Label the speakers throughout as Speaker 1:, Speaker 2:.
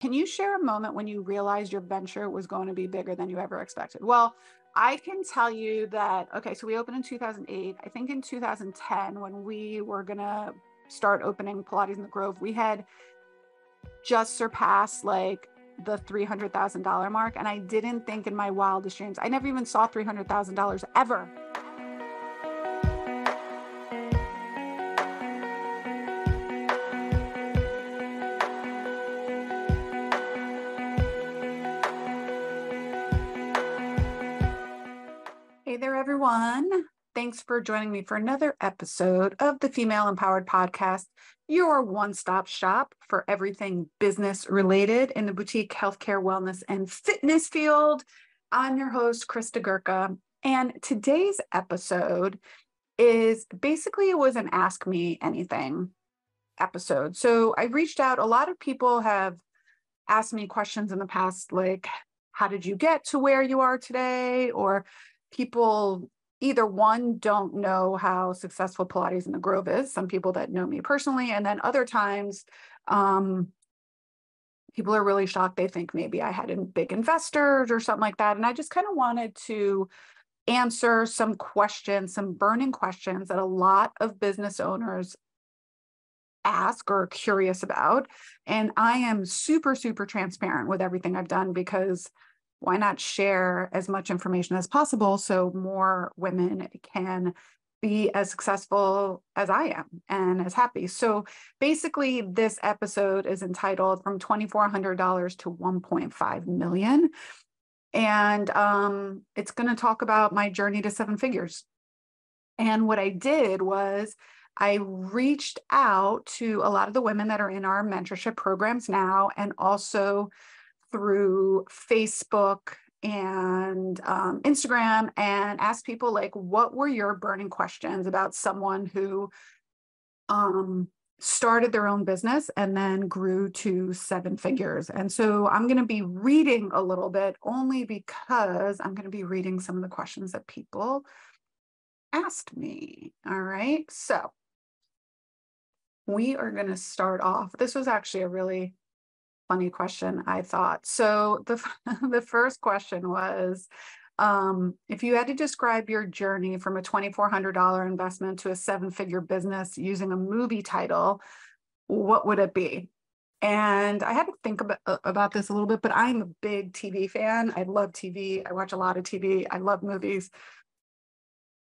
Speaker 1: Can you share a moment when you realized your venture was going to be bigger than you ever expected? Well, I can tell you that, okay, so we opened in 2008. I think in 2010, when we were going to start opening Pilates in the Grove, we had just surpassed like the $300,000 mark. And I didn't think in my wildest dreams, I never even saw $300,000 ever. Hey there, everyone. Thanks for joining me for another episode of the Female Empowered Podcast, your one-stop shop for everything business related in the boutique healthcare, wellness, and fitness field. I'm your host, Krista Gurka, and today's episode is basically, it was an Ask Me Anything episode. So I reached out. A lot of people have asked me questions in the past, like, how did you get to where you are today? Or people either one, don't know how successful Pilates in the Grove is. Some people that know me personally, and then other times, people are really shocked. They think maybe I had a big investors or something like that. And I just kind of wanted to answer some questions, some burning questions that a lot of business owners ask or are curious about. And I am super, super transparent with everything I've done, because why not share as much information as possible so more women can be as successful as I am and as happy. So basically, this episode is entitled From $2,400 to $1.5 million. And it's going to talk about my journey to seven figures. And what I did was I reached out to a lot of the women that are in our mentorship programs now, and also through Facebook and Instagram, and asked people, like, what were your burning questions about someone who started their own business and then grew to seven figures. And so I'm going to be reading a little bit, only because I'm going to be reading some of the questions that people asked me. All right. So we are going to start off. This was actually a really funny question, I thought. So the first question was, if you had to describe your journey from a $2,400 investment to a seven-figure business using a movie title, what would it be? And I had to think about this a little bit, but I'm a big TV fan. I love TV. I watch a lot of TV. I love movies.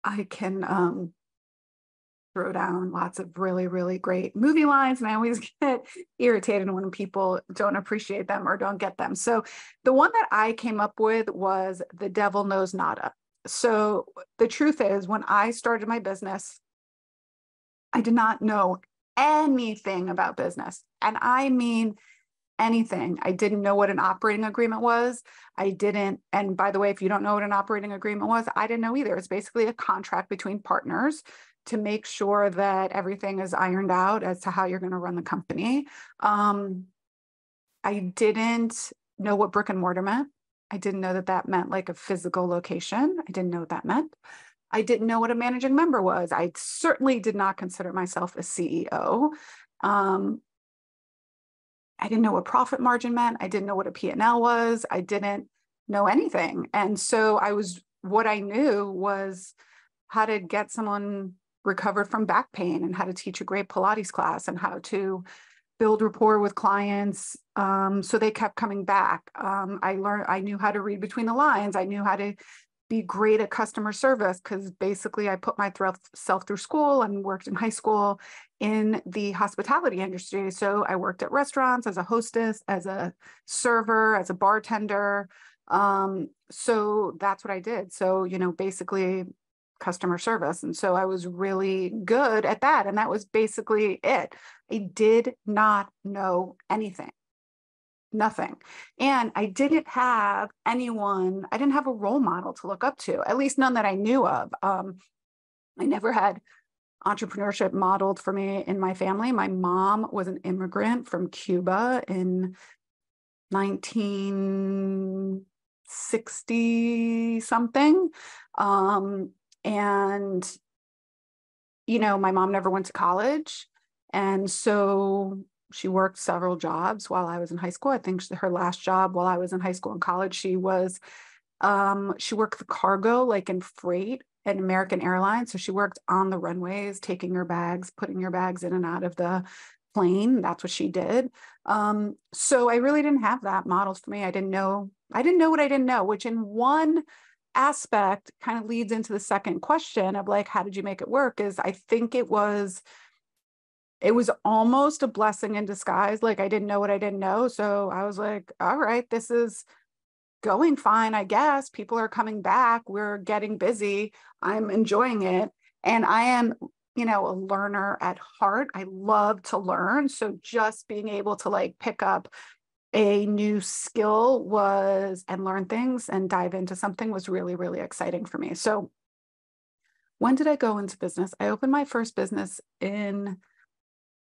Speaker 1: I can throw down lots of really, really great movie lines. And I always get irritated when people don't appreciate them or don't get them. So the one that I came up with was The Devil Knows Nada. So the truth is, when I started my business, I did not know anything about business. And I mean anything. I didn't know what an operating agreement was. I didn't. And by the way, if you don't know what an operating agreement was, I didn't know either. It's basically a contract between partners to make sure that everything is ironed out as to how you're going to run the company. I didn't know what brick and mortar meant. I didn't know that that meant like a physical location. I didn't know what that meant. I didn't know what a managing member was. I certainly did not consider myself a CEO. I didn't know what profit margin meant. I didn't know what a P&L was. I didn't know anything. And so what I knew was how to get someone recovered from back pain, and how to teach a great Pilates class, and how to build rapport with clients, so they kept coming back. I knew how to read between the lines. I knew how to be great at customer service, because basically I put myself through school and worked in high school in the hospitality industry. So I worked at restaurants as a hostess, as a server, as a bartender. So that's what I did. So, basically customer service. And so I was really good at that. And that was basically it. I did not know anything. Nothing. And I didn't have I didn't have a role model to look up to, at least none that I knew of. I never had entrepreneurship modeled for me in my family. My mom was an immigrant from Cuba in 1960 something. And, my mom never went to college. And so she worked several jobs while I was in high school. I think her last job while I was in high school and college, she worked the cargo, like in freight at American Airlines. So she worked on the runways, taking your bags, putting your bags in and out of the plane. That's what she did. So I really didn't have that modeled for me. I didn't know what I didn't know, which in one aspect kind of leads into the second question of like, how did you make it work? Is I think it was almost a blessing in disguise. Like I didn't know what I didn't know. So I was like, all right, this is going fine, I guess. People are coming back. We're getting busy. I'm enjoying it. And I am, a learner at heart. I love to learn. So just being able to like pick up a new skill and learn things and dive into something was really, really exciting for me. So when did I go into business? I opened my first business in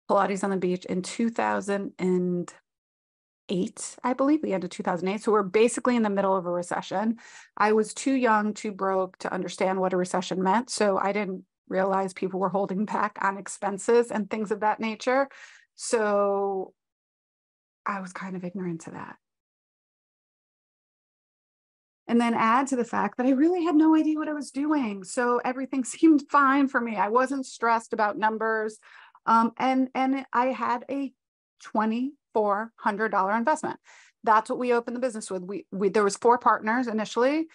Speaker 1: Pilates on the Beach in 2008, I believe, the end of 2008. So we're basically in the middle of a recession. I was too young, too broke to understand what a recession meant. So I didn't realize people were holding back on expenses and things of that nature. So I was kind of ignorant to that. And then add to the fact that I really had no idea what I was doing. So everything seemed fine for me. I wasn't stressed about numbers. And I had a $2,400 investment. That's what we opened the business with. There was 4 partners initially.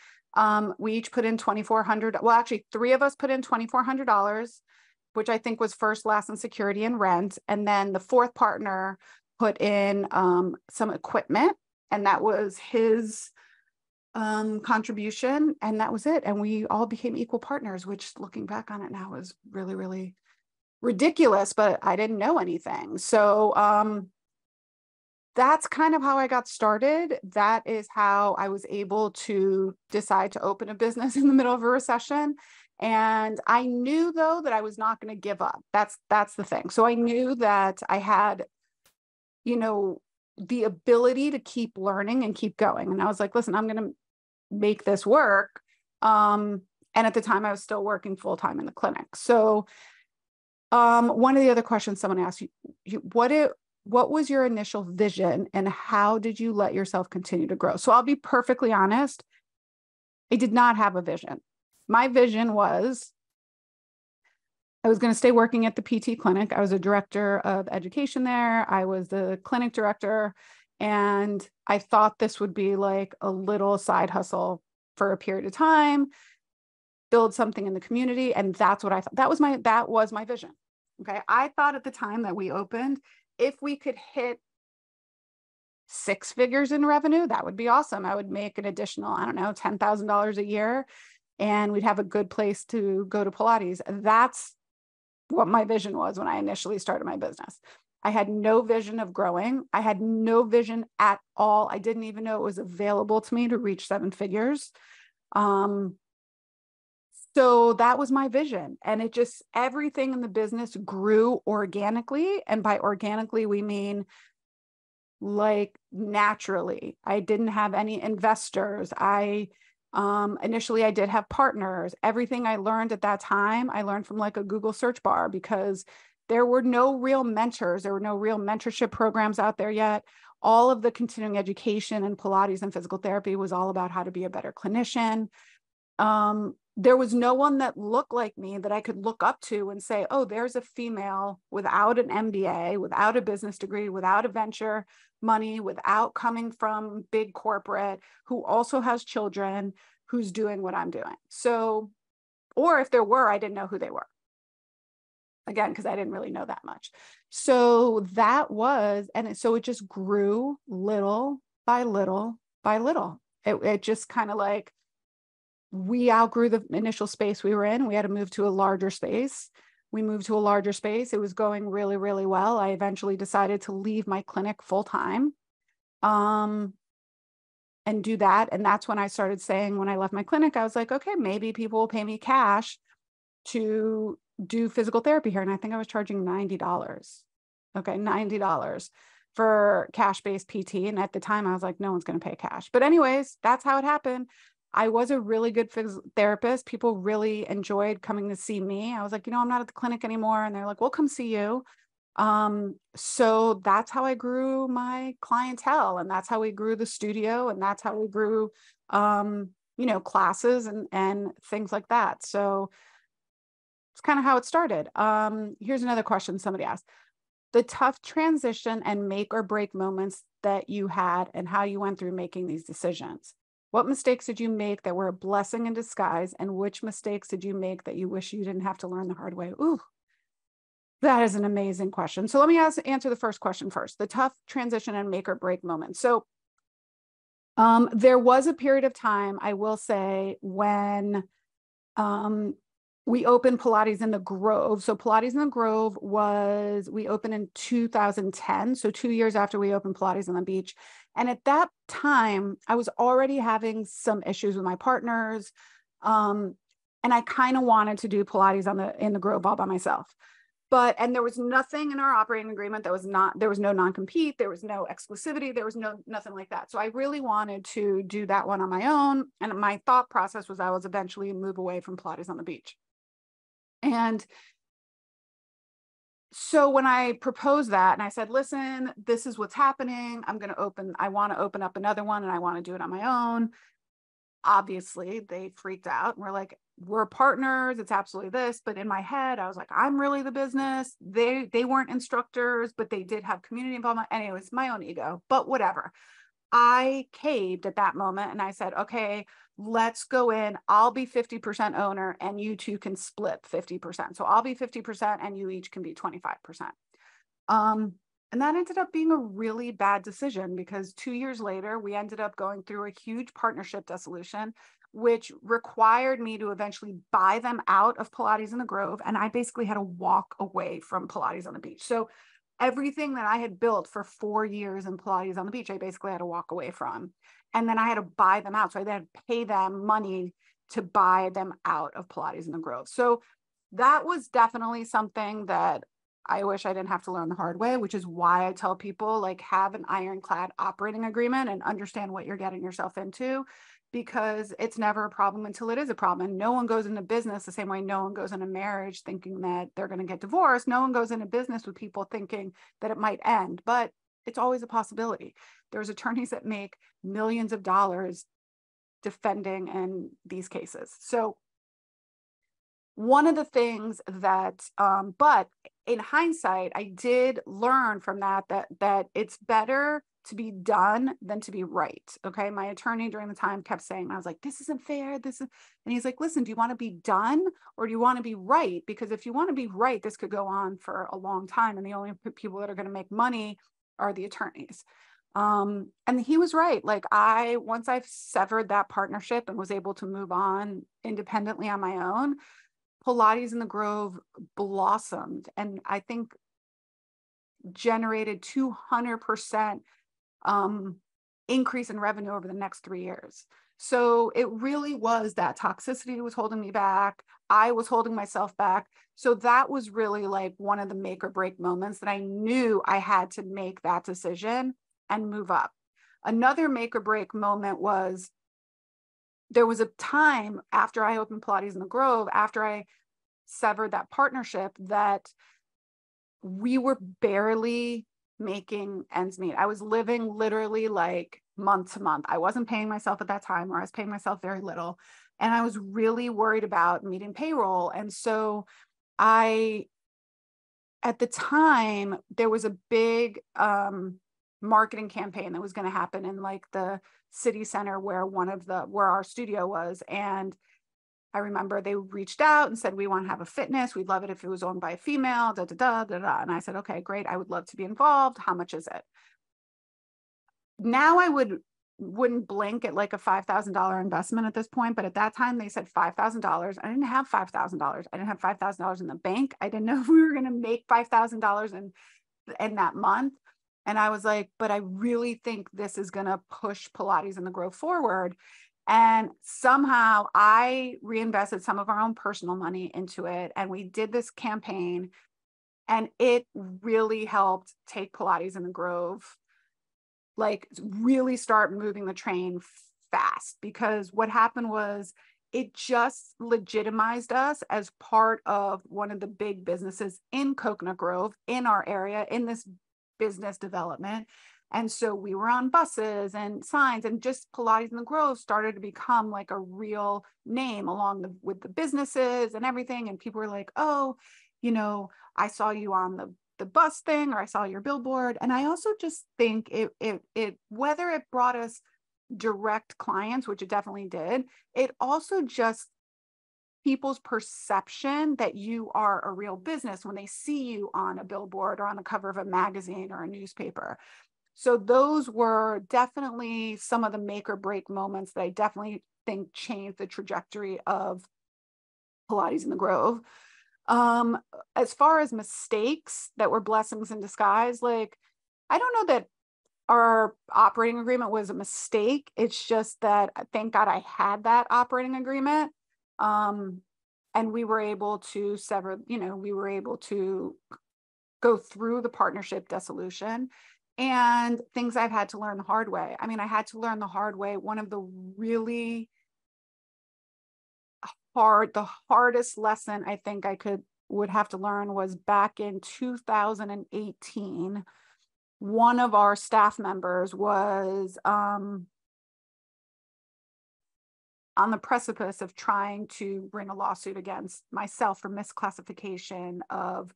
Speaker 1: We each put in $2,400. Well, actually 3 of us put in $2,400, which I think was first, last, and security and rent. And then the 4th partner put in some equipment, and that was his contribution, and that was it. And we all became equal partners, which looking back on it now is really, really ridiculous, but I didn't know anything. So that's kind of how I got started. That is how I was able to decide to open a business in the middle of a recession. And I knew though that I was not going to give up. That's the thing. So I knew that I had, the ability to keep learning and keep going. And I was like, listen, I'm going to make this work. And at the time I was still working full-time in the clinic. So one of the other questions someone asked you, what was your initial vision and how did you let yourself continue to grow? So I'll be perfectly honest. I did not have a vision. My vision was I was going to stay working at the PT clinic. I was a director of education there. I was the clinic director. And I thought this would be like a little side hustle for a period of time, build something in the community. And that's what I thought. That was my vision. Okay. I thought at the time that we opened, if we could hit 6 figures in revenue, that would be awesome. I would make an additional, I don't know, $10,000 a year, and we'd have a good place to go to Pilates. That's what my vision was when I initially started my business. I had no vision of growing. I had no vision at all. I didn't even know it was available to me to reach 7 figures. So that was my vision. And it just, everything in the business grew organically. And by organically, we mean like naturally. I didn't have any investors. Initially I did have partners. Everything I learned at that time, I learned from like a Google search bar, because there were no real mentors. There were no real mentorship programs out there yet. All of the continuing education and Pilates and physical therapy was all about how to be a better clinician. There was no one that looked like me that I could look up to and say, oh, there's a female without an MBA, without a business degree, without a venture money, without coming from big corporate, who also has children, who's doing what I'm doing. So, or if there were, I didn't know who they were. Again, because I didn't really know that much. So so it just grew little by little by little. It just kind of like, we outgrew the initial space we were in. We had to move to a larger space. We moved to a larger space. It was going really, really well. I eventually decided to leave my clinic full time and do that. And that's when I started saying, when I left my clinic, I was like, okay, maybe people will pay me cash to do physical therapy here. And I think I was charging $90. Okay, $90 for cash-based PT. And at the time I was like, no one's going to pay cash. But anyways, that's how it happened. I was a really good therapist. People really enjoyed coming to see me. I was like, I'm not at the clinic anymore. And they're like, we'll come see you. So that's how I grew my clientele, and that's how we grew the studio, and that's how we grew, classes and things like that. So it's kind of how it started. Here's another question somebody asked: the tough transition and make or break moments that you had and how you went through making these decisions. What mistakes did you make that were a blessing in disguise? And which mistakes did you make that you wish you didn't have to learn the hard way? Ooh, that is an amazing question. So let me answer the first question first, the tough transition and make or break moment. So there was a period of time, I will say, when we opened Pilates in the Grove. So Pilates in the Grove we opened in 2010. So 2 years after we opened Pilates on the beach. And at that time, I was already having some issues with my partners. And I kind of wanted to do Pilates in the Grove all by myself. And there was nothing in our operating agreement there was no non-compete, there was no exclusivity, there was nothing like that. So I really wanted to do that one on my own. And my thought process was I was eventually move away from Pilates on the beach. And so when I proposed that and I said, listen, this is what's happening. I want to open up another one and I want to do it on my own. Obviously they freaked out and were like, we're partners, it's absolutely this. But in my head, I was like, I'm really the business. They weren't instructors, but they did have community involvement. Anyways, my own ego, but whatever. I caved at that moment and I said, okay, let's go in. I'll be 50% owner and you two can split 50%. So I'll be 50% and you each can be 25%. And that ended up being a really bad decision because 2 years later, we ended up going through a huge partnership dissolution, which required me to eventually buy them out of Pilates in the Grove. And I basically had to walk away from Pilates on the beach. So everything that I had built for 4 years in Pilates on the beach, I basically had to walk away from. And then I had to buy them out. So I had to pay them money to buy them out of Pilates in the Grove. So that was definitely something that I wish I didn't have to learn the hard way, which is why I tell people, like, have an ironclad operating agreement and understand what you're getting yourself into, because it's never a problem until it is a problem. And no one goes into business the same way no one goes into marriage thinking that they're going to get divorced. No one goes into business with people thinking that it might end, but it's always a possibility. There's attorneys that make millions of dollars defending in these cases. So one of the things that, but in hindsight, I did learn from that it's better to be done than to be right. Okay. My attorney during the time kept saying, I was like, this isn't fair. And he's like, listen, do you want to be done or do you want to be right? Because if you want to be right, this could go on for a long time. And the only people that are going to make money are the attorneys. And he was right. Like once I've severed that partnership and was able to move on independently on my own, Pilates in the Grove blossomed and I think generated 200% increase in revenue over the next 3 years. So it really was that toxicity was holding me back. I was holding myself back. So that was really like one of the make or break moments that I knew I had to make that decision and move up. Another make or break moment was there was a time after I opened Pilates in the Grove, after I severed that partnership, that we were barely making ends meet. I was living literally like month to month. I wasn't paying myself at that time, or I was paying myself very little. And I was really worried about meeting payroll. And so at the time, there was a big marketing campaign that was going to happen in like the city center where our studio was. And I remember they reached out and said, we want to have a fitness. We'd love it if it was owned by a female, da, da, da, da, da. And I said, okay, great. I would love to be involved. How much is it? Now I wouldn't blink at like a $5,000 investment at this point. But at that time they said $5,000. I didn't have $5,000. I didn't have $5,000 in the bank. I didn't know if we were going to make $5,000 in that month. And I was like, but I really think this is going to push Pilates in the Grove forward. And somehow I reinvested some of our own personal money into it. And we did this campaign and it really helped take Pilates in the Grove, like really start moving the train fast. Because what happened was it just legitimized us as part of one of the big businesses in Coconut Grove, in our area, in this business development. And so we were on buses and signs, and just Pilates in the Grove started to become like a real name along with the businesses and everything. And people were like, oh, I saw you on the bus thing, or I saw your billboard. And I also just think it whether it brought us direct clients, which it definitely did, it also just people's perception that you are a real business when they see you on a billboard or on the cover of a magazine or a newspaper. So those were definitely some of the make or break moments that I definitely think changed the trajectory of Pilates in the Grove. As far as mistakes that were blessings in disguise, like, I don't know that our operating agreement was a mistake. It's just that, thank God I had that operating agreement. And we were able to we were able to go through the partnership dissolution, and things I've had to learn the hard way. I mean, I had to learn the hard way. One of the really the hardest lesson I think would have to learn was back in 2018. One of our staff members was on the precipice of trying to bring a lawsuit against myself for misclassification of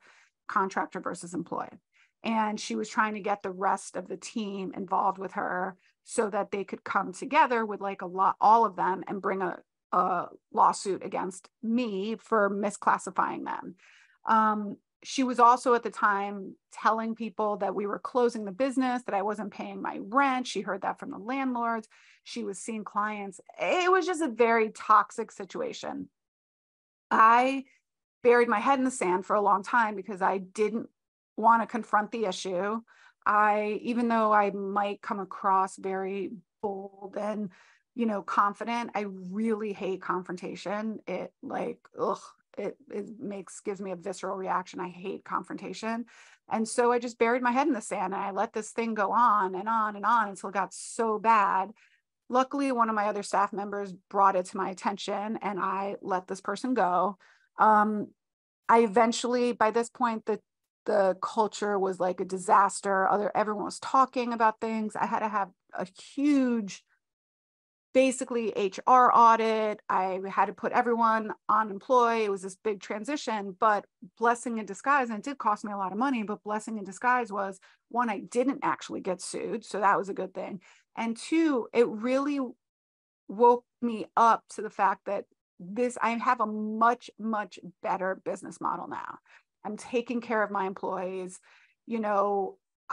Speaker 1: contractor versus employee. And she was trying to get the rest of the team involved with her so that they could come together with like all of them and bring a lawsuit against me for misclassifying them. She was also at the time telling people that we were closing the business, that I wasn't paying my rent. She heard that from the landlords. She was seeing clients. It was just a very toxic situation. I buried my head in the sand for a long time because I didn't want to confront the issue. Even though I might come across very bold and, confident, I really hate confrontation. It gives me a visceral reaction. I hate confrontation. And so I just buried my head in the sand and I let this thing go on and on and on until it got so bad. Luckily, one of my other staff members brought it to my attention and I let this person go. I eventually, by this point, the culture was like a disaster. Everyone was talking about things. I had to have a huge, basically HR audit. I had to put everyone on employee. It was this big transition, but blessing in disguise, and it did cost me a lot of money, but blessing in disguise was, one, I didn't actually get sued. So that was a good thing. And two, it really woke me up to the fact that I have a much, much better business model now. I'm taking care of my employees.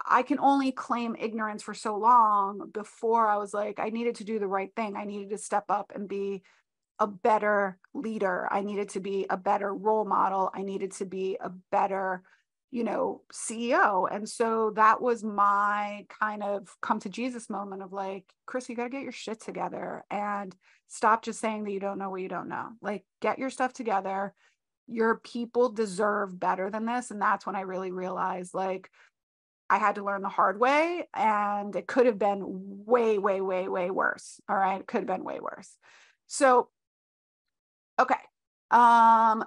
Speaker 1: I can only claim ignorance for so long. Before, I was like, I needed to do the right thing. I needed to step up and be a better leader. I needed to be a better role model. I needed to be a better, CEO. And so that was my kind of come to Jesus moment of like, Chris, you got to get your shit together and stop just saying that you don't know what you don't know. Like, get your stuff together. Your people deserve better than this. And that's when I really realized, like, I had to learn the hard way, and it could have been way, way, way, way worse. All right. It could have been way worse. So, okay.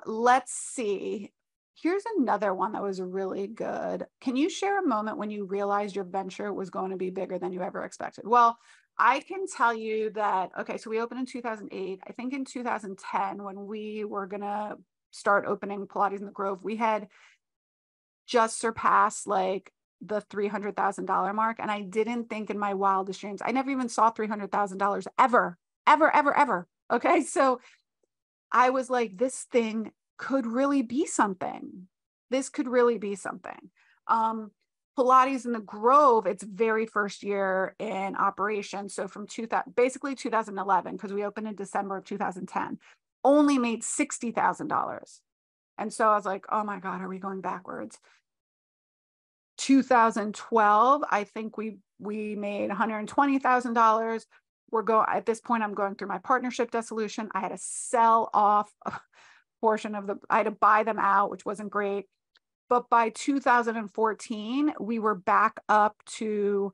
Speaker 1: Let's see. Here's another one that was really good. Can you share a moment when you realized your venture was going to be bigger than you ever expected? Well, I can tell you that, okay, so we opened in 2008. I think in 2010, when we were going to start opening Pilates in the Grove, we had just surpassed like the $300,000 mark. And I didn't think in my wildest dreams, I never even saw $300,000 ever, ever, ever, ever. Okay. So I was like, this thing could really be something. This could really be something. Pilates in the Grove, its very first year in operation. So from basically 2011, because we opened in December of 2010, only made $60,000. And so I was like, oh my God, are we going backwards? 2012, I think we made $120,000. At this point, I'm going through my partnership dissolution. I had to sell off a portion of I had to buy them out, which wasn't great. But by 2014, we were back up to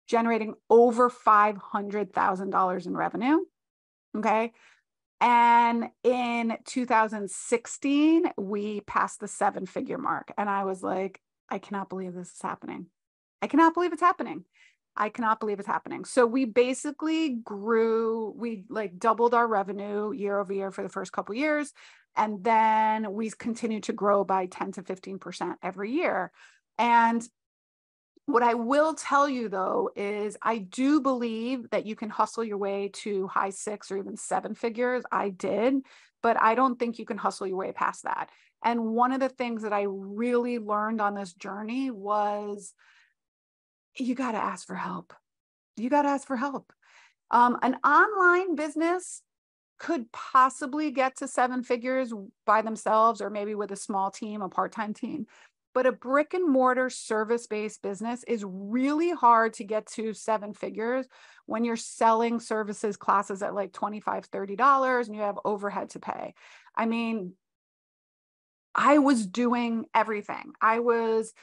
Speaker 1: generating over $500,000 in revenue. Okay. And in 2016, we passed the 7-figure mark. And I was like, I cannot believe this is happening. I cannot believe it's happening. I cannot believe it's happening. So we basically grew, we like doubled our revenue year over year for the first couple of years. And then we continued to grow by 10 to 15% every year. And what I will tell you though, is I do believe that you can hustle your way to high 6 or even 7 figures. I did, but I don't think you can hustle your way past that. And one of the things that I really learned on this journey was you got to ask for help. You got to ask for help. An online business could possibly get to 7 figures by themselves, or maybe with a small team, a part-time team. But a brick and mortar service-based business is really hard to get to 7 figures when you're selling services classes at like $25, $30 and you have overhead to pay. I mean, I was doing everything. I was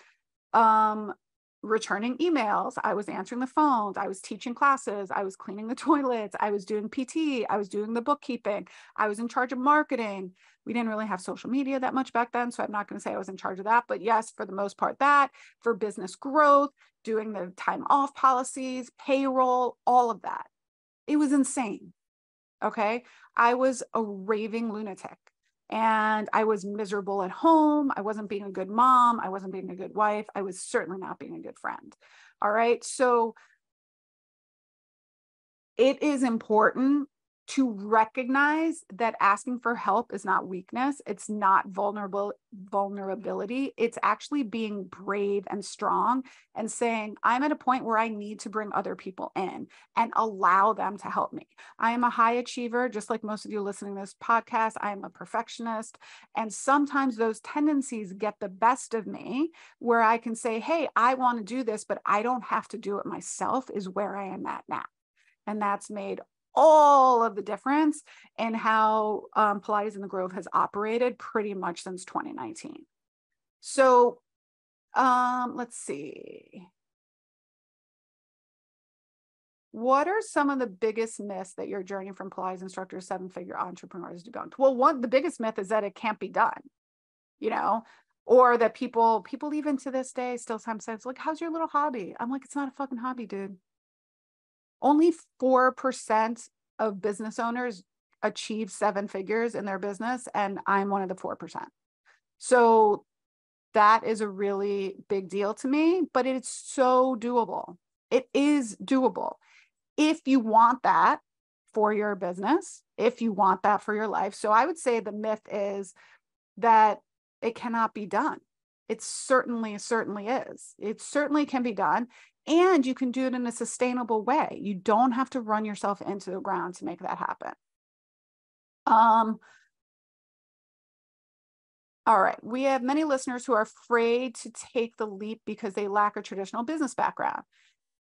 Speaker 1: returning emails. I was answering the phones. I was teaching classes. I was cleaning the toilets. I was doing PT. I was doing the bookkeeping. I was in charge of marketing. We didn't really have social media that much back then, so I'm not going to say I was in charge of that. But yes, for the most part, that for business growth, doing the time off policies, payroll, all of that. It was insane. Okay. I was a raving lunatic. And I was miserable at home. I wasn't being a good mom. I wasn't being a good wife. I was certainly not being a good friend. All right. So it is important to recognize that asking for help is not weakness. It's not vulnerability. It's actually being brave and strong and saying, I'm at a point where I need to bring other people in and allow them to help me. I am a high achiever, just like most of you listening to this podcast. I am a perfectionist. And sometimes those tendencies get the best of me, where I can say, hey, I want to do this, but I don't have to do it myself, is where I am at now. And that's made all of the difference in how Pilates in the Grove has operated pretty much since 2019. So let's see. What are some of the biggest myths that your journey from Pilates instructor to 7-figure entrepreneur has debunked? Well, the biggest myth is that it can't be done, you know, or that people even to this day still sometimes say, like, how's your little hobby? I'm like, it's not a fucking hobby, dude. Only 4% of business owners achieve 7 figures in their business, and I'm one of the 4%. So that is a really big deal to me, but it's so doable. It is doable. If you want that for your business, if you want that for your life. So I would say the myth is that it cannot be done. It certainly is. It certainly can be done. And you can do it in a sustainable way. You don't have to run yourself into the ground to make that happen. All right. We have many listeners who are afraid to take the leap because they lack a traditional business background.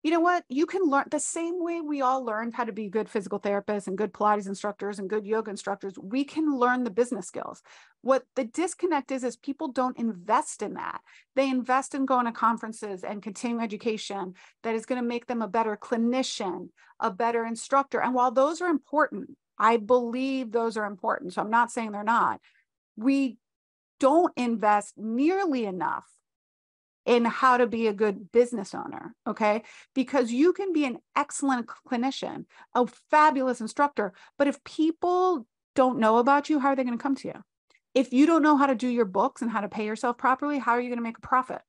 Speaker 1: You know what? You can learn the same way we all learned how to be good physical therapists and good Pilates instructors and good yoga instructors. We can learn the business skills. What the disconnect is people don't invest in that. They invest in going to conferences and continuing education that is going to make them a better clinician, a better instructor. And while those are important, I believe those are important. So I'm not saying they're not. We don't invest nearly enough in how to be a good business owner, okay? Because you can be an excellent clinician, a fabulous instructor, but if people don't know about you, how are they going to come to you? If you don't know how to do your books and how to pay yourself properly, how are you going to make a profit?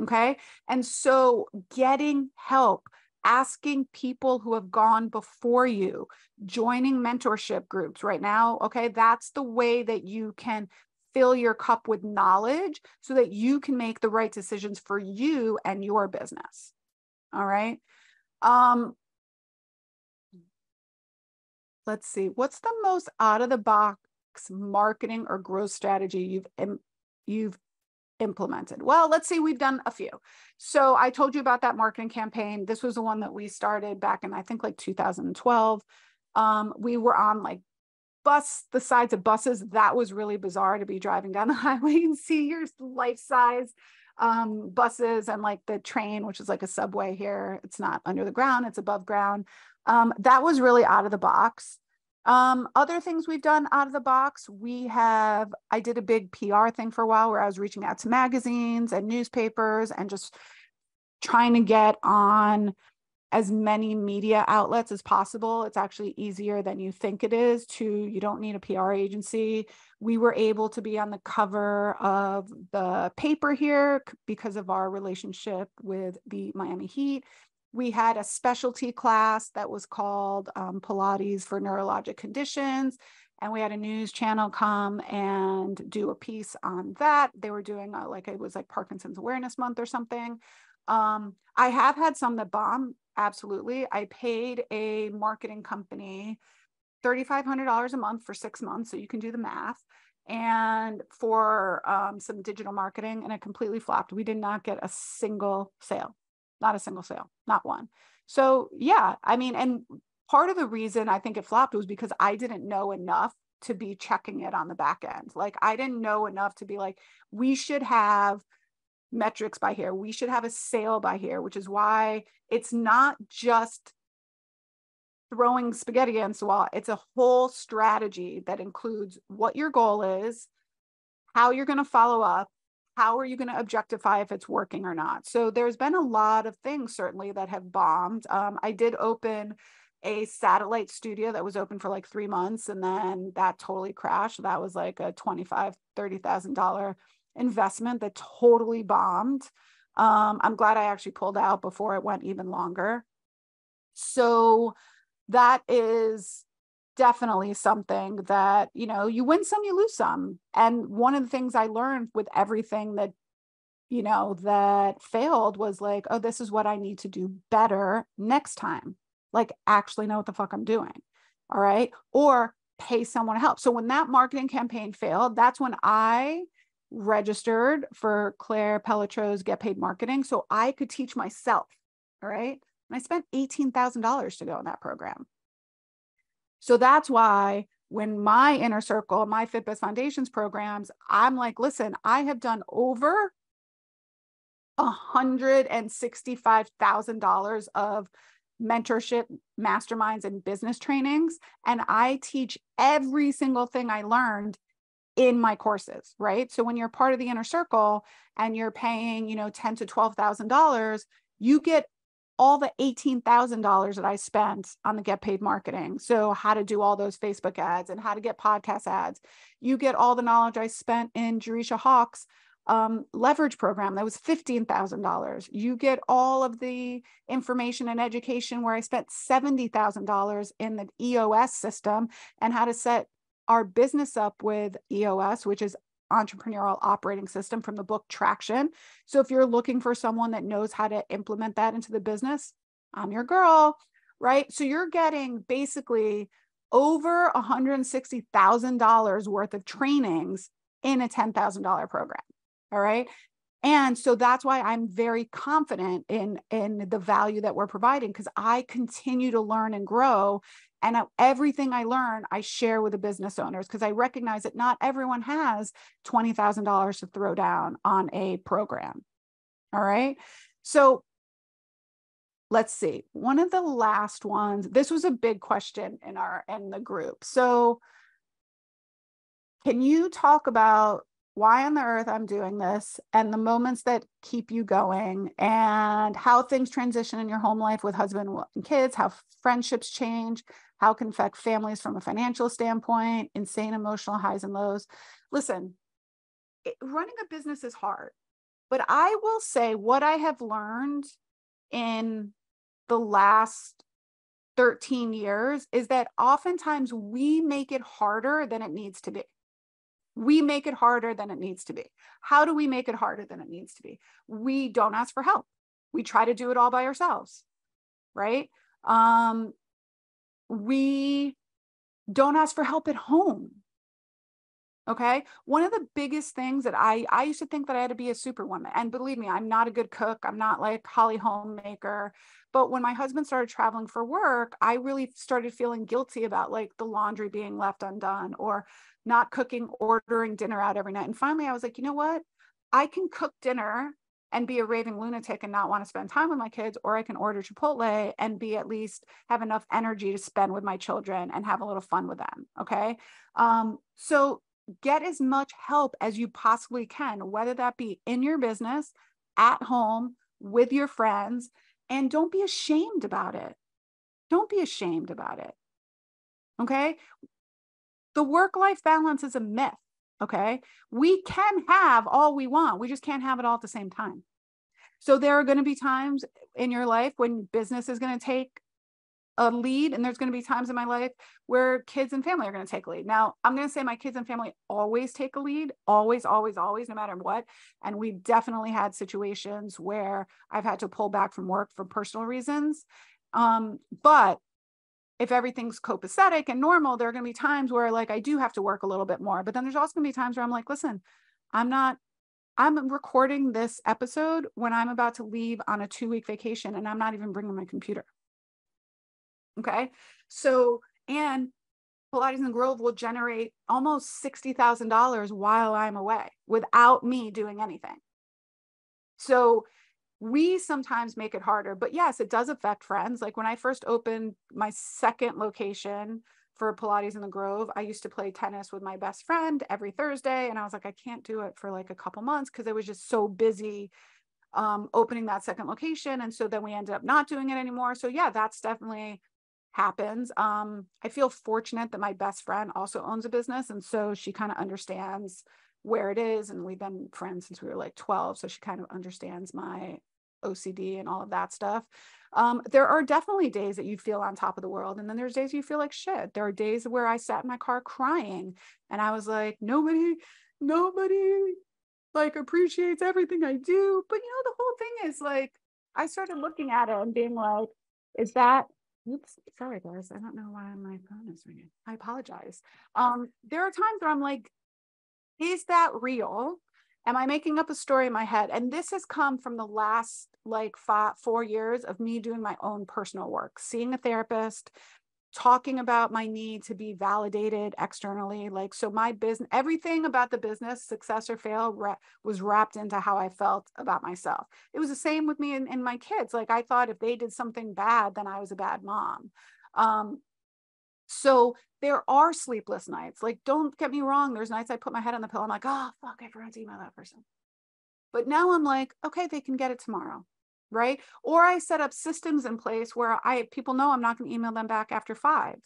Speaker 1: Okay? And so getting help, asking people who have gone before you, joining mentorship groups right now, okay? That's the way that you can fill your cup with knowledge so that you can make the right decisions for you and your business. All right. Let's see. What's the most out of the box marketing or growth strategy you've implemented? Well, let's see. We've done a few. So I told you about that marketing campaign. This was the one that we started back in, I think, like 2012. We were on like the sides of buses. That was really bizarre to be driving down the highway and see your life-size buses and like the train, which is like a subway here. It's not under the ground, it's above ground. That was really out of the box. Other things we've done out of the box, I did a big PR thing for a while where I was reaching out to magazines and newspapers and just trying to get on as many media outlets as possible. It's actually easier than you think it is you don't need a PR agency. We were able to be on the cover of the paper here because of our relationship with the Miami Heat. We had a specialty class that was called Pilates for neurologic conditions. And we had a news channel come and do a piece on that. They were doing it was like Parkinson's Awareness Month or something. I have had some that bomb. Absolutely. I paid a marketing company $3,500 a month for 6 months. So you can do the math, and for some digital marketing, and it completely flopped. We did not get a single sale, not a single sale, not one. So yeah, I mean, and part of the reason I think it flopped was because I didn't know enough to be checking it on the back end. Like I didn't know enough to be like, we should have metrics by here. We should have a sale by here, which is why it's not just throwing spaghetti against the wall. It's a whole strategy that includes what your goal is, how you're going to follow up, how are you going to objectify if it's working or not. So there's been a lot of things certainly that have bombed. I did open a satellite studio that was open for like 3 months, and then that totally crashed. That was like a $25,000, $30,000 investment that totally bombed. I'm glad I actually pulled out before it went even longer. So that is definitely something that, you win some, you lose some. And one of the things I learned with everything that, that failed was like, oh, this is what I need to do better next time. Like actually know what the fuck I'm doing. All right. Or pay someone to help. So when that marketing campaign failed, that's when I registered for Claire Pelletro's Get Paid Marketing so I could teach myself. All right. And I spent $18,000 to go in that program. So that's why when my inner circle, my FitBiz Foundations programs, I'm like, listen, I have done over $165,000 of mentorship, masterminds, and business trainings. And I teach every single thing I learned in my courses, right? So when you're part of the inner circle and you're paying, $10,000 to $12,000, you get all the $18,000 that I spent on the Get Paid Marketing. So how to do all those Facebook ads and how to get podcast ads. You get all the knowledge I spent in Jerisha Hawk's leverage program. That was $15,000. You get all of the information and education where I spent $70,000 in the EOS system and how to set our business up with EOS, which is Entrepreneurial Operating System, from the book Traction. So if you're looking for someone that knows how to implement that into the business, I'm your girl, right? So you're getting basically over $160,000 worth of trainings in a $10,000 program. All right. And so that's why I'm very confident in the value that we're providing, because I continue to learn and grow. And everything I learn, I share with the business owners, because I recognize that not everyone has $20,000 to throw down on a program. All right. So let's see. One of the last ones, this was a big question in the group. So can you talk about why on the earth I'm doing this and the moments that keep you going, and how things transition in your home life with husband and kids, how friendships change, how it can affect families from a financial standpoint, insane emotional highs and lows. Listen, running a business is hard, but I will say what I have learned in the last 13 years is that oftentimes we make it harder than it needs to be. We make it harder than it needs to be. How do we make it harder than it needs to be? We don't ask for help. We try to do it all by ourselves, right? We don't ask for help at home. Okay. One of the biggest things that I used to think that I had to be a superwoman. And believe me, I'm not a good cook. I'm not like Holly Homemaker. But when my husband started traveling for work, I really started feeling guilty about like the laundry being left undone, or not cooking, ordering dinner out every night. And finally I was like, you know what? I can cook dinner and be a raving lunatic and not want to spend time with my kids, or I can order Chipotle and be at least have enough energy to spend with my children and have a little fun with them. Okay. So get as much help as you possibly can, whether that be in your business, at home, with your friends, and don't be ashamed about it. Don't be ashamed about it. Okay. The work-life balance is a myth. Okay. We can have all we want. We just can't have it all at the same time. So there are going to be times in your life when business is going to take a lead, and there's going to be times in my life where kids and family are going to take a lead. Now, I'm going to say my kids and family always take a lead, always, always, always, no matter what. And we've definitely had situations where I've had to pull back from work for personal reasons. But if everything's copacetic and normal, there are going to be times where like I do have to work a little bit more. But then there's also going to be times where I'm like, listen, I'm recording this episode when I'm about to leave on a 2-week vacation, and I'm not even bringing my computer. Okay. So, and Pilates and Grove will generate almost $60,000 while I'm away without me doing anything. So we sometimes make it harder, but yes, it does affect friends. Like when I first opened my second location for Pilates in the Grove, I used to play tennis with my best friend every Thursday. And I was like, I can't do it for like a couple months because it was just so busy opening that second location. And so then we ended up not doing it anymore. So yeah, that's definitely happens. I feel fortunate that my best friend also owns a business. And so she kind of understands where it is. And we've been friends since we were like 12. So she kind of understands my OCD and all of that stuff. There are definitely days that you feel on top of the world. And then there's days you feel like shit. There are days where I sat in my car crying and I was like, nobody like appreciates everything I do. But the whole thing is like, I started looking at it and being like, is that, oops, sorry guys, I don't know why my phone is ringing. I apologize. There are times where I'm like, is that real? Am I making up a story in my head? And this has come from the last like 4 years of me doing my own personal work, seeing a therapist, talking about my need to be validated externally. Like, so my business, everything about the business, success or fail, was wrapped into how I felt about myself. It was the same with me and my kids. Like, I thought if they did something bad, then I was a bad mom. So there are sleepless nights. Like, don't get me wrong. There's nights I put my head on the pillow. I'm like, oh, fuck, I forgot to email that person. But now I'm like, okay, they can get it tomorrow. Right. Or I set up systems in place where people know I'm not going to email them back after 5.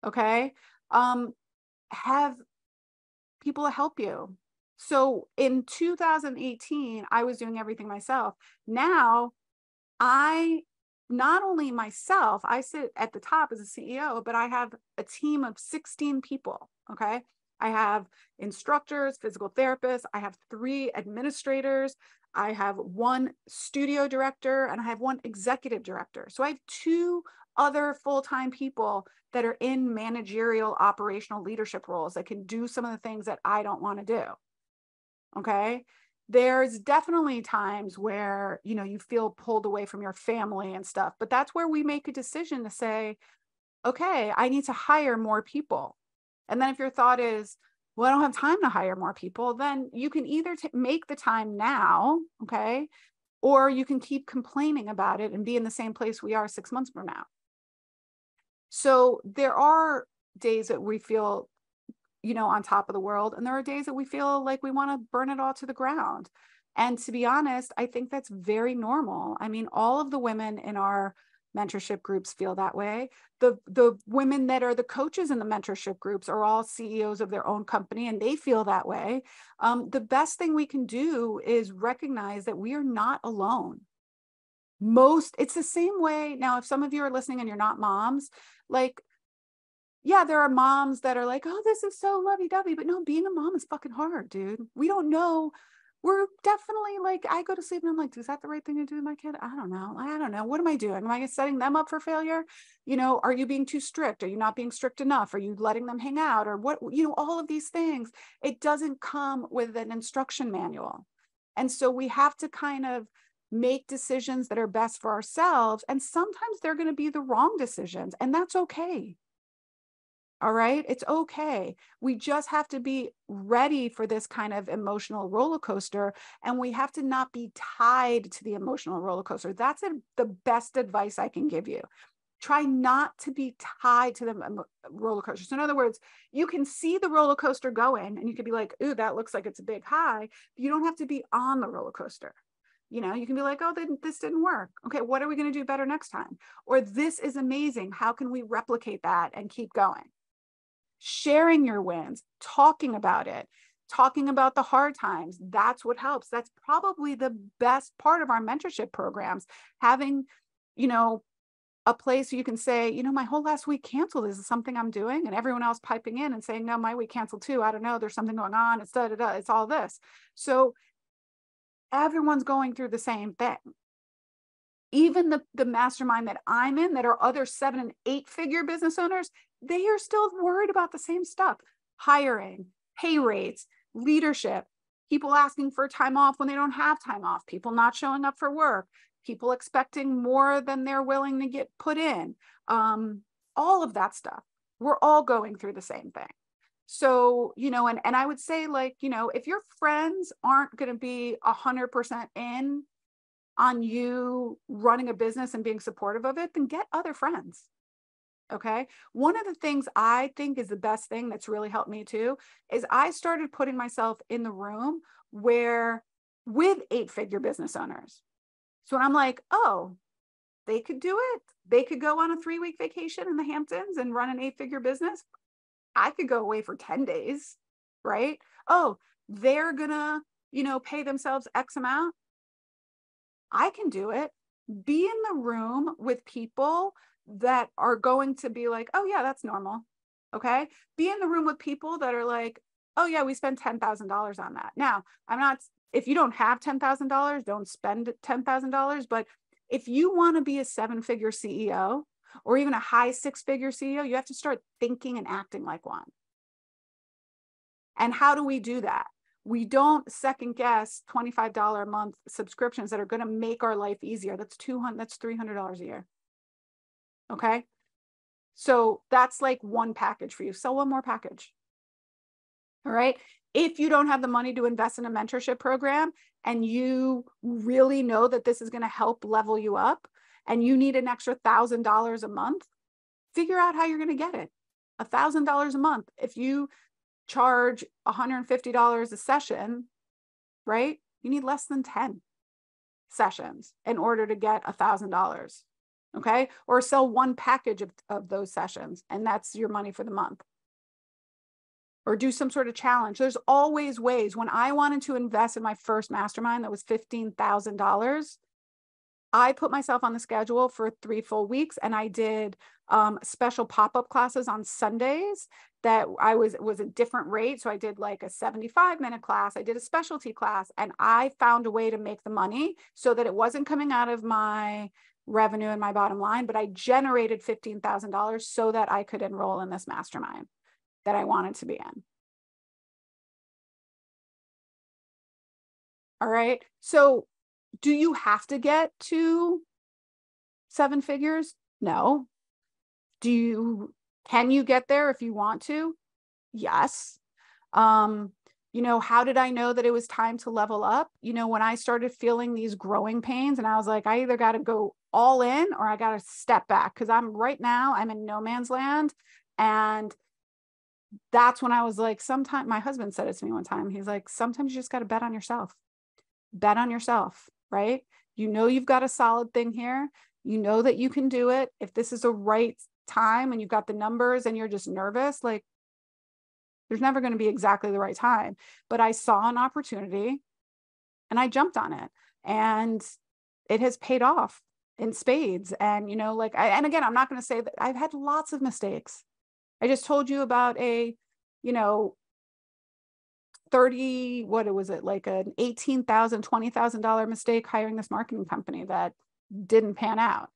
Speaker 1: Okay. Have people help you. So in 2018, I was doing everything myself. Now not only myself, I sit at the top as a CEO, but I have a team of 16 people. Okay. I have instructors, physical therapists. I have 3 administrators. I have 1 studio director, and I have 1 executive director. So I have 2 other full-time people that are in managerial operational leadership roles that can do some of the things that I don't want to do. Okay. There's definitely times where, you feel pulled away from your family and stuff, but that's where we make a decision to say, okay, I need to hire more people. And then if your thought is, well, I don't have time to hire more people, then you can either make the time now, okay, or you can keep complaining about it and be in the same place we are 6 months from now. So there are days that we feel, on top of the world, and there are days that we feel like we want to burn it all to the ground. And to be honest, I think that's very normal. I mean, all of the women in our mentorship groups feel that way. The women that are the coaches in the mentorship groups are all CEOs of their own company, and they feel that way. The best thing we can do is recognize that we are not alone. It's the same way. Now, if some of you are listening and you're not moms, like, yeah, there are moms that are like, oh, this is so lovey-dovey, but no, being a mom is fucking hard, dude. We don't know. We're definitely like, I go to sleep and I'm like, is that the right thing to do with my kid? I don't know. What am I doing? Am I setting them up for failure? Are you being too strict? Are you not being strict enough? Are you letting them hang out? Or what, all of these things. It doesn't come with an instruction manual. And so we have to kind of make decisions that are best for ourselves. And sometimes they're going to be the wrong decisions, and that's okay. All right. It's okay. We just have to be ready for this kind of emotional roller coaster. And we have to not be tied to the emotional roller coaster. That's the best advice I can give you. Try not to be tied to the roller coaster. So in other words, you can see the roller coaster going and you could be like, ooh, that looks like it's a big high. You don't have to be on the roller coaster. You know, you can be like, oh, this didn't work. Okay, what are we going to do better next time? Or this is amazing. How can we replicate that and keep going? Sharing your wins, talking about it, talking about the hard times. That's what helps. That's probably the best part of our mentorship programs, having, you know, a place where you can say, you know, my whole last week canceled. Is something I'm doing? And everyone else piping in and saying, no, my week canceled too. I don't know. There's something going on. It's It's all this. So everyone's going through the same thing. Even the mastermind that I'm in, that are other 7 and 8 figure business owners, they are still worried about the same stuff: hiring, pay rates, leadership, people asking for time off when they don't have time off, people not showing up for work, people expecting more than they're willing to get put in. All of that stuff. We're all going through the same thing. So, you know, and I would say, like, you know, if your friends aren't going to be 100% in on you running a business and being supportive of it, then get other friends. Okay. One of the things I think is the best thing that's really helped me too is I started putting myself in the room where with 8-figure business owners. So I'm like, oh, they could do it. They could go on a 3-week vacation in the Hamptons and run an 8-figure business. I could go away for 10 days, right? Oh, they're gonna, you know, pay themselves X amount. I can do it. Be in the room with people that are going to be like, oh yeah, that's normal. Okay. Be in the room with people that are like, oh yeah, we spent $10,000 on that. Now, if you don't have $10,000, don't spend $10,000. But if you want to be a 7-figure CEO or even a high 6-figure CEO, you have to start thinking and acting like one. And how do we do that? We don't second guess $25 a month subscriptions that are going to make our life easier. That's $300 a year. Okay. So that's like one package for you. Sell one more package. All right. If you don't have the money to invest in a mentorship program and you really know that this is going to help level you up and you need an extra $1,000 a month, figure out how you're going to get it. $1,000 a month. If you charge $150 a session, right? You need less than 10 sessions in order to get $1,000. Okay. Or sell one package of those sessions, and that's your money for the month. Or do some sort of challenge. There's always ways. When I wanted to invest in my first mastermind that was $15,000, I put myself on the schedule for 3 full weeks, and I did special pop-up classes on Sundays that was a different rate. So I did like a 75-minute class. I did a specialty class, and I found a way to make the money so that it wasn't coming out of my revenue and my bottom line, but I generated $15,000 so that I could enroll in this mastermind that I wanted to be in. All right. So do you have to get to 7 figures? No. Can you get there if you want to? Yes. You know, how did I know that it was time to level up? You know, when I started feeling these growing pains and I was like, I either got to go all in or I got to step back, because I'm in no man's land. And that's when I was like, my husband said it to me one time. He's like, sometimes you just got to bet on yourself. Bet on yourself, right? You know, you've got a solid thing here. You know that you can do it. If this is the right time and you've got the numbers and you're just nervous, like, there's never going to be exactly the right time. But I saw an opportunity and I jumped on it, and it has paid off in spades. And, you know, like, and again, I'm not going to say that I've had lots of mistakes. I just told you about a, you know, 30, what was it, like an $18,000, $20,000 mistake hiring this marketing company that didn't pan out.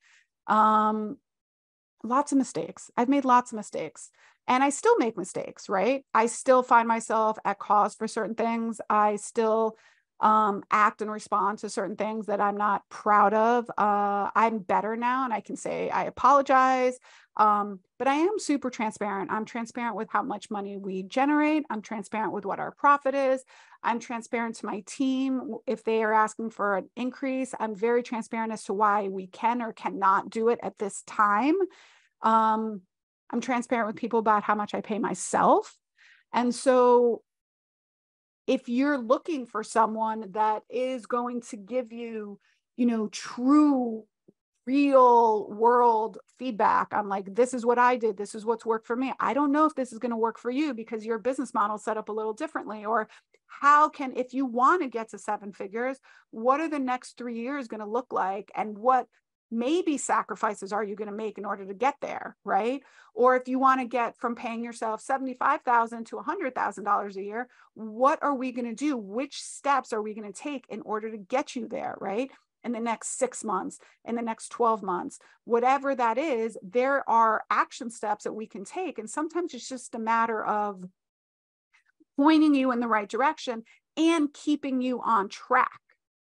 Speaker 1: Lots of mistakes. I've made lots of mistakes, and I still make mistakes, right? I still find myself at cause for certain things. I still act and respond to certain things that I'm not proud of. I'm better now and I can say I apologize. But I am super transparent. I'm transparent with how much money we generate. I'm transparent with what our profit is. I'm transparent to my team. If they are asking for an increase, I'm very transparent as to why we can or cannot do it at this time. I'm transparent with people about how much I pay myself. And so if you're looking for someone that is going to give you, true, real world feedback on like, this is what I did, this is what's worked for me. I don't know if this is going to work for you because your business model is set up a little differently. Or if you want to get to 7 figures, what are the next 3 years going to look like? And what maybe sacrifices are you going to make in order to get there, right? Or if you want to get from paying yourself $75,000 to $100,000 a year, what are we going to do? Which steps are we going to take in order to get you there, right? In the next 6 months, in the next 12 months, whatever that is, there are action steps that we can take. And sometimes it's just a matter of pointing you in the right direction and keeping you on track.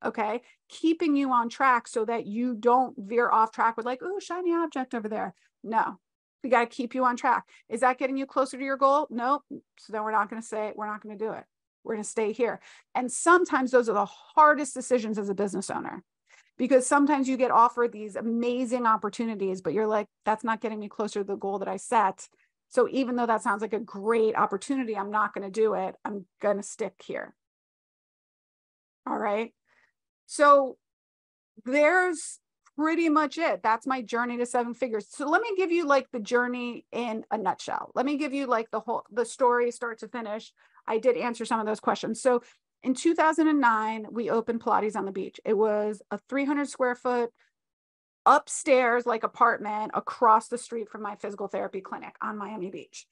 Speaker 1: Okay. Keeping you on track so that you don't veer off track with like, oh, shiny object over there. No, we got to keep you on track. Is that getting you closer to your goal? No. So then we're not going to do it. We're going to stay here. And sometimes those are the hardest decisions as a business owner, because sometimes you get offered these amazing opportunities, but you're like, that's not getting me closer to the goal that I set. So even though that sounds like a great opportunity, I'm not going to do it. I'm going to stick here. All right. So there's pretty much it. That's my journey to 7 figures. So let me give you like the journey in a nutshell. Let me give you like the story start to finish. I did answer some of those questions. So in 2009, we opened Pilates on the Beach. It was a 300 square foot upstairs, like apartment across the street from my physical therapy clinic on Miami Beach.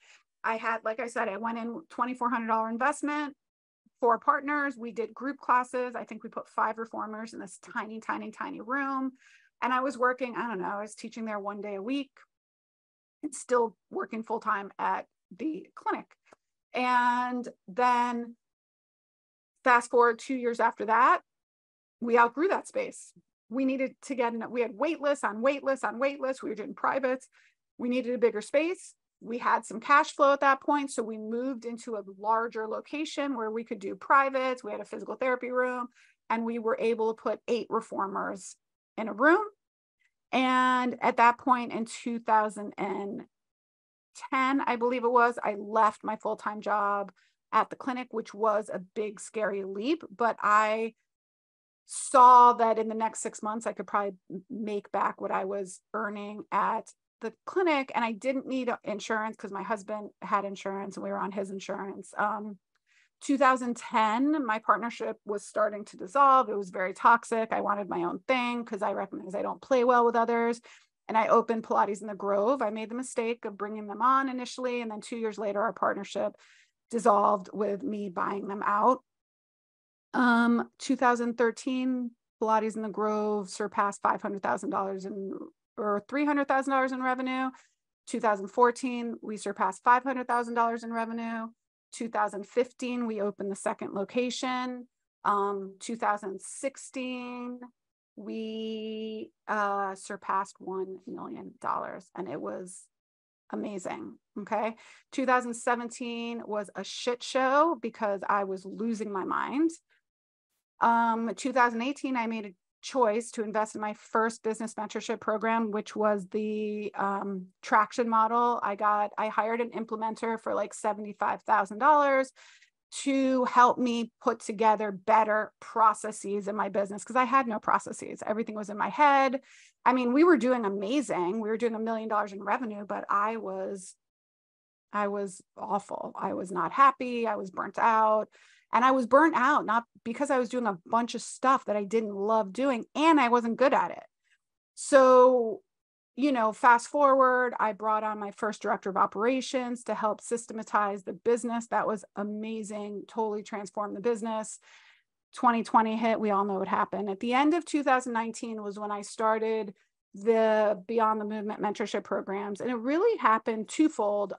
Speaker 1: I had, like I said, I went in $2,400 investment, 4 partners. We did group classes. I think we put 5 reformers in this tiny, tiny, tiny room. And I was working, I don't know, I was teaching there 1 day a week and still working full-time at the clinic. And then fast forward 2 years after that, we outgrew that space. We needed to we had wait lists on wait lists on wait lists. We were doing privates. We needed a bigger space. We had some cash flow at that point. So we moved into a larger location where we could do privates. We had a physical therapy room and we were able to put 8 reformers in a room. And at that point in 2010, I believe it was, I left my full-time job at the clinic, which was a big, scary leap. But I saw that in the next 6 months, I could probably make back what I was earning at the clinic. And I didn't need insurance because my husband had insurance and we were on his insurance. 2010, my partnership was starting to dissolve. It was very toxic. I wanted my own thing because I recognize I don't play well with others. And I opened Pilates in the Grove. I made the mistake of bringing them on initially. And then 2 years later, our partnership dissolved with me buying them out. 2013, Pilates in the Grove surpassed $500,000 or $300,000 in revenue. 2014, we surpassed $500,000 in revenue. 2015, we opened the second location. 2016, we surpassed $1 million, and it was amazing. Okay. 2017 was a shit show because I was losing my mind. 2018, I made a choice to invest in my first business mentorship program, which was the traction model. I hired an implementer for like $75,000 to help me put together better processes in my business because I had no processes. Everything was in my head. I mean, we were doing amazing. We were doing $1 million in revenue, but I was awful. I was not happy. I was burnt out. And I was burnt out, not because I was doing a bunch of stuff that I didn't love doing and I wasn't good at it. So, fast forward, I brought on my first director of operations to help systematize the business. That was amazing, totally transformed the business. 2020 hit, we all know what happened. At the end of 2019 was when I started the Beyond the Movement mentorship programs. And it really happened twofold.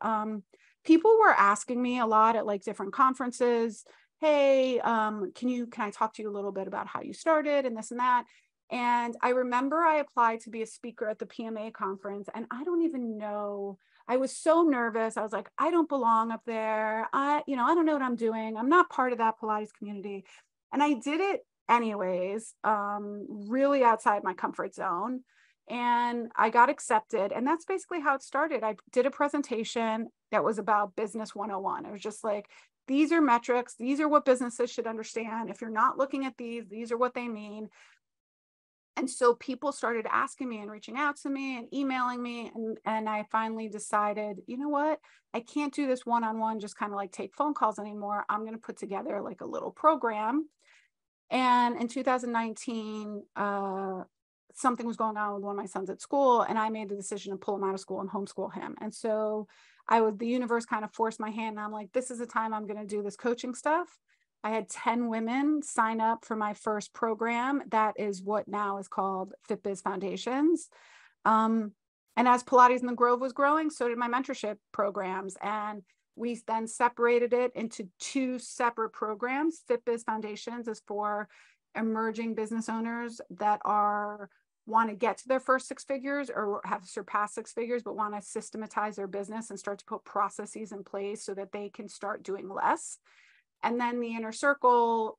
Speaker 1: People were asking me a lot at like different conferences, hey, can I talk to you a little bit about how you started and this and that? And I remember I applied to be a speaker at the PMA conference, and I don't even know, I was so nervous. I was like, I don't belong up there. I don't know what I'm doing. I'm not part of that Pilates community. And I did it anyways, really outside my comfort zone. And I got accepted. And that's basically how it started. I did a presentation that was about business 101. It was just like, these are metrics. These are what businesses should understand. If you're not looking at these are what they mean. And so people started asking me and reaching out to me and emailing me. And I finally decided, you know what? I can't do this one-on-one, just kind of like take phone calls anymore. I'm going to put together like a little program. And in 2019, something was going on with one of my sons at school, and I made the decision to pull him out of school and homeschool him. And so the universe kind of forced my hand. And I'm like, this is the time I'm going to do this coaching stuff. I had 10 women sign up for my first program. That is what now is called FitBiz Foundations. And as Pilates in the Grove was growing, so did my mentorship programs. And we then separated it into 2 separate programs. FitBiz Foundations is for emerging business owners that want to get to their first 6 figures or have surpassed 6 figures, but want to systematize their business and start to put processes in place so that they can start doing less. And then the Inner Circle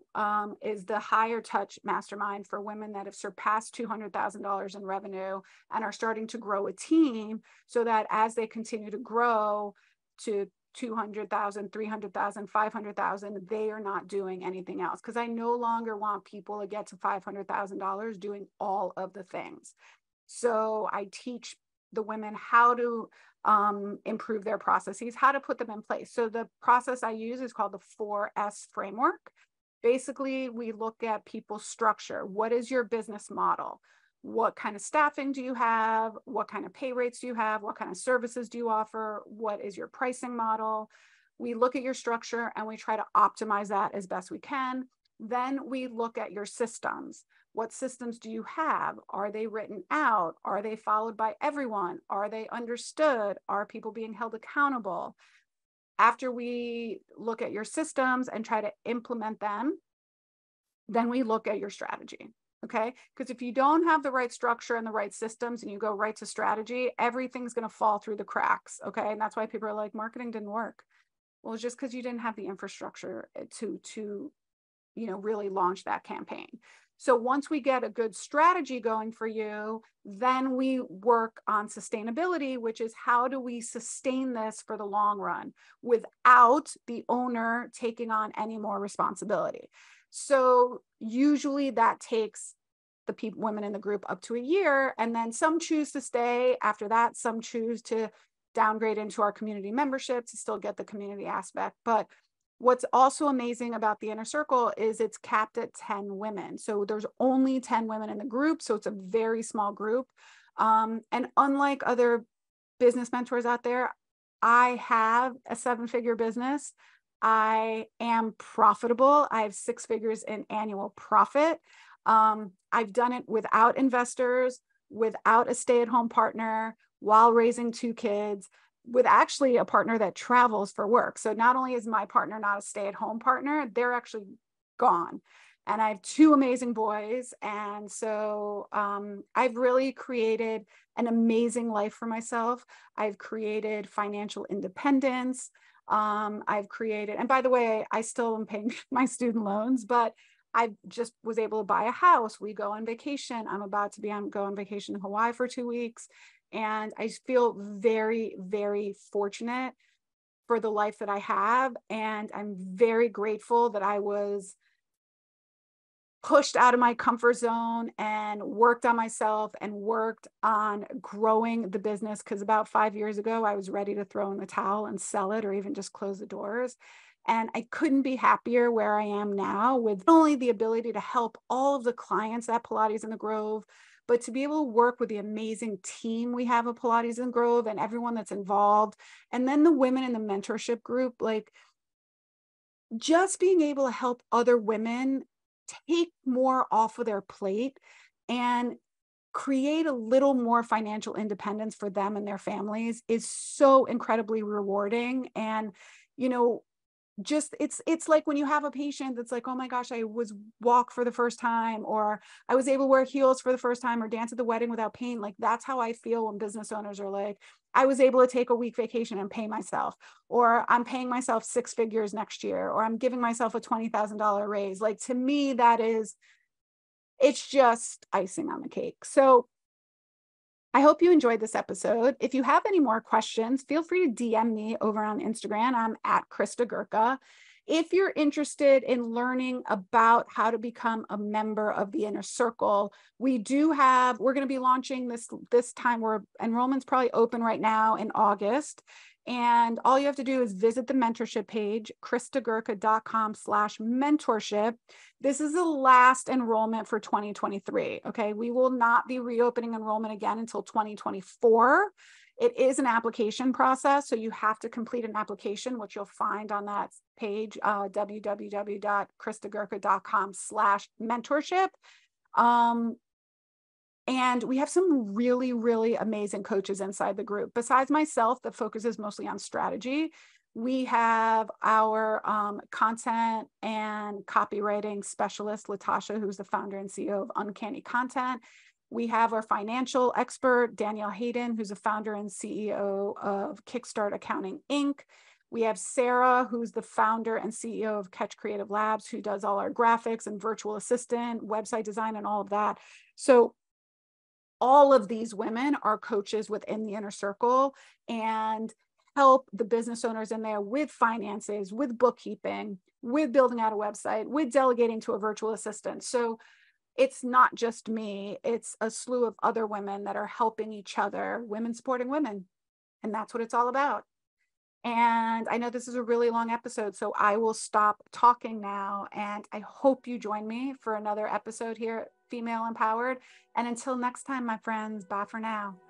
Speaker 1: is the higher touch mastermind for women that have surpassed $200,000 in revenue and are starting to grow a team, so that as they continue to grow to 200,000, 300,000, 500,000, they are not doing anything else. Because I no longer want people to get to $500,000 doing all of the things. So I teach the women how to improve their processes, how to put them in place. So the process I use is called the 4S framework. Basically, we look at people's structure. What is your business model? What kind of staffing do you have? What kind of pay rates do you have? What kind of services do you offer? What is your pricing model? We look at your structure and we try to optimize that as best we can. Then we look at your systems. What systems do you have? Are they written out? Are they followed by everyone? Are they understood? Are people being held accountable? After we look at your systems and try to implement them, then we look at your strategy. Okay. Because if you don't have the right structure and the right systems and you go right to strategy, everything's going to fall through the cracks. Okay. And that's why people are like, marketing didn't work. Well, it's just because you didn't have the infrastructure to really launch that campaign. So once we get a good strategy going for you, then we work on sustainability, which is how do we sustain this for the long run without the owner taking on any more responsibility. So usually that takes the women in the group up to a year, and then some choose to stay after that. Some choose to downgrade into our community membership to still get the community aspect. But what's also amazing about the Inner Circle is it's capped at 10 women. So there's only 10 women in the group. So it's a very small group. And unlike other business mentors out there, I have a 7-figure business. I am profitable. I have 6 figures in annual profit. I've done it without investors, without a stay-at-home partner, while raising 2 kids, with actually a partner that travels for work. So not only is my partner not a stay-at-home partner, they're actually gone. And I have 2 amazing boys. And so I've really created an amazing life for myself. I've created financial independence. I've created, and by the way, I still am paying my student loans, but I just was able to buy a house. We go on vacation. I'm about to go on vacation in Hawaii for 2 weeks. And I feel very, very fortunate for the life that I have. And I'm very grateful that I was pushed out of my comfort zone and worked on myself and worked on growing the business. Because about 5 years ago, I was ready to throw in the towel and sell it or even just close the doors. And I couldn't be happier where I am now, with not only the ability to help all of the clients at Pilates in the Grove, but to be able to work with the amazing team we have at Pilates in the Grove and everyone that's involved. And then the women in the mentorship group, like just being able to help other women take more off of their plate and create a little more financial independence for them and their families is so incredibly rewarding. And, just it's like when you have a patient that's like, oh my gosh, I was walk for the first time, or I was able to wear heels for the first time, or dance at the wedding without pain. Like that's how I feel when business owners are like, I was able to take a week vacation and pay myself, or I'm paying myself 6 figures next year, or I'm giving myself a $20,000 raise. Like to me, it's just icing on the cake. So I hope you enjoyed this episode. If you have any more questions, feel free to DM me over on Instagram. I'm at Krista Gurka. If you're interested in learning about how to become a member of the Inner Circle, we're going to be launching this time, where enrollment's probably open right now in August. And all you have to do is visit the mentorship page, kristagurka.com/mentorship. This is the last enrollment for 2023. Okay. We will not be reopening enrollment again until 2024. It is an application process. So you have to complete an application, which you'll find on that page, www.kristagurka.com/mentorship. And we have some really, really amazing coaches inside the group. Besides myself, that focuses mostly on strategy, we have our content and copywriting specialist, Latasha, who's the founder and CEO of Uncanny Content. We have our financial expert, Danielle Hayden, who's the founder and CEO of Kickstart Accounting, Inc. We have Sarah, who's the founder and CEO of Catch Creative Labs, who does all our graphics and virtual assistant, website design, and all of that. So all of these women are coaches within the Inner Circle and help the business owners in there with finances, with bookkeeping, with building out a website, with delegating to a virtual assistant. So it's not just me, it's a slew of other women that are helping each other, women supporting women. And that's what it's all about. And I know this is a really long episode, so I will stop talking now. And I hope you join me for another episode here at Female Empowered. And until next time, my friends, bye for now.